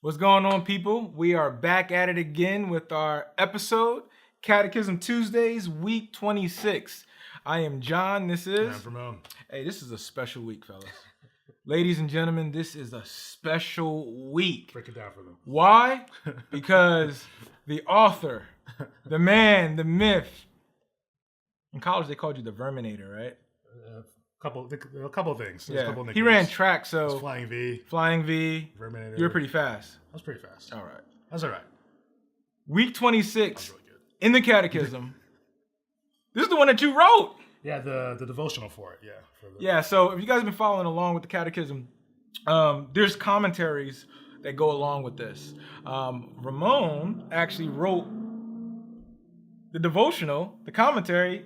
What's going on, people? We are back at it again with our episode, Catechism Tuesdays, week 26. I am John. This is... I'm Ramon. Hey, this is a special week, fellas. Ladies and gentlemen, this is a special week. Break it down for them. Why? Because the author, the man, the myth. In college, they called you the Verminator, right? A couple of things. Yeah. Couple He ran track, so... Flying V. Verminator. You were pretty fast. I was pretty fast. All right. That's all right. Week 26 Really good. in the Catechism. This is the one that you wrote. Yeah, the devotional for it. Yeah. Yeah, so if you guys have been following along with the Catechism, there's commentaries that go along with this. Ramon actually wrote the devotional, the commentary,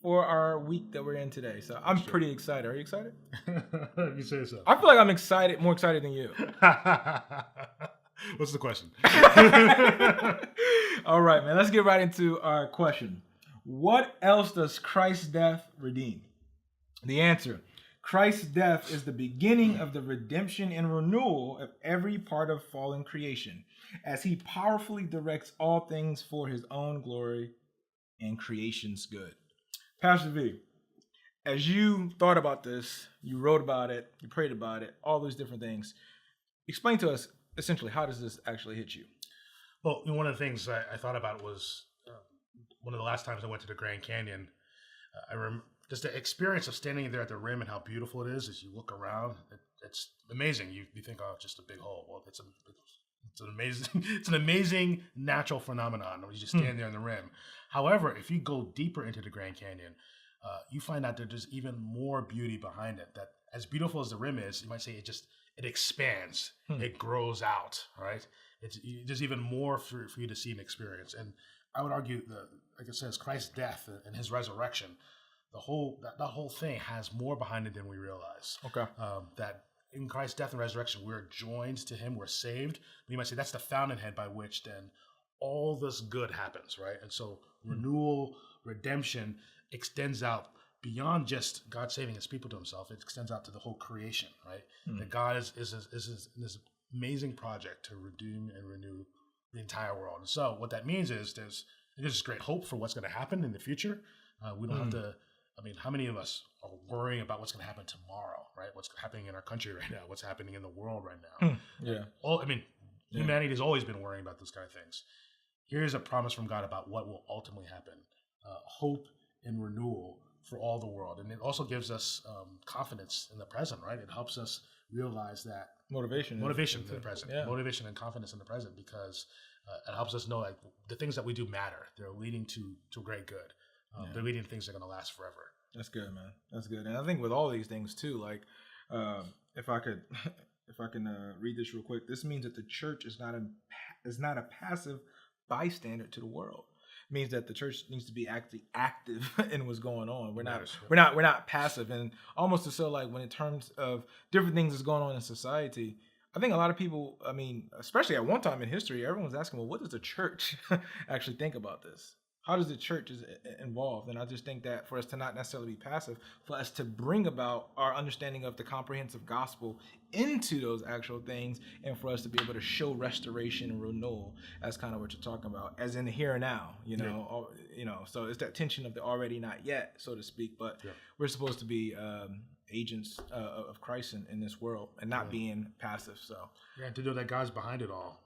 for our week that we're in today. So I'm pretty excited. Are you excited? You say so. I feel like I'm excited, more excited than you. What's the question? All right, man. Let's get right into our question. What else does Christ's death redeem? The answer: Christ's death is the beginning of the redemption and renewal of every part of fallen creation, as he powerfully directs all things for his own glory and creation's good. Pastor V, as you thought about this, you wrote about it, you prayed about it, all those different things, explain to us, essentially, how does this actually hit you? Well, one of the things I thought about was one of the last times I went to the Grand Canyon. I remember just the experience of standing there at the rim and how beautiful it is as you look around. It's amazing. You think, oh, it's just a big hole. Well, it's an amazing it's an amazing natural phenomenon when you just stand there in the rim. However, if you go deeper into the Grand Canyon, you find out that there's even more beauty behind it. That as beautiful as the rim is, you might say it expands, it grows out, right? There's even more for you to see and experience. And I would argue that, like it says, Christ's death and his resurrection, that whole thing has more behind it than we realize. Okay. That in Christ's death and resurrection, we're joined to him, we're saved. You might say that's the fountainhead by which then all this good happens, right? And so renewal, redemption extends out beyond just God saving his people to himself. It extends out to the whole creation, right? That God is in this amazing project to redeem and renew the entire world. And so what that means is there's this great hope for what's going to happen in the future. We don't have to... I mean, how many of us are worrying about what's going to happen tomorrow, right? What's happening in our country right now? What's happening in the world right now? Yeah. Humanity has always been worrying about those kind of things. Here's a promise from God about what will ultimately happen. Hope and renewal for all the world. And it also gives us confidence in the present, right? It helps us realize that motivation in the present, motivation and confidence in the present, because it helps us know like the things that we do matter. They're leading to great good. They're leading to things that are going to last forever. That's good, man. That's good. And I think with all these things too, like if I can read this real quick, this means that the church is not a passive bystander to the world. It means that the church needs to be actually active in what's going on. We're not passive. And almost to so like when in terms of different things that's going on in society, I think a lot of people, I mean, especially at one time in history, everyone was asking, well, what does the church actually think about this? How does the church is involved? And I just think that for us to not necessarily be passive, for us to bring about our understanding of the comprehensive gospel into those actual things, and for us to be able to show restoration and renewal, as kind of what you're talking about, as in the here and now, So it's that tension of the already not yet, so to speak. But we're supposed to be agents of Christ in this world and not being passive. So to know that God's behind it all.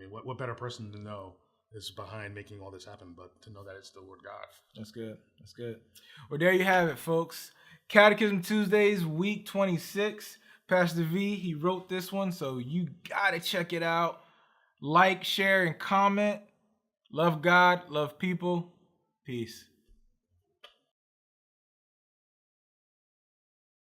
What better person to know is behind making all this happen, but to know that it's the Lord God. That's good. That's good. Well, there you have it, folks. Catechism Tuesdays, week 26. Pastor V, he wrote this one, so you got to check it out. Like, share, and comment. Love God, love people. Peace.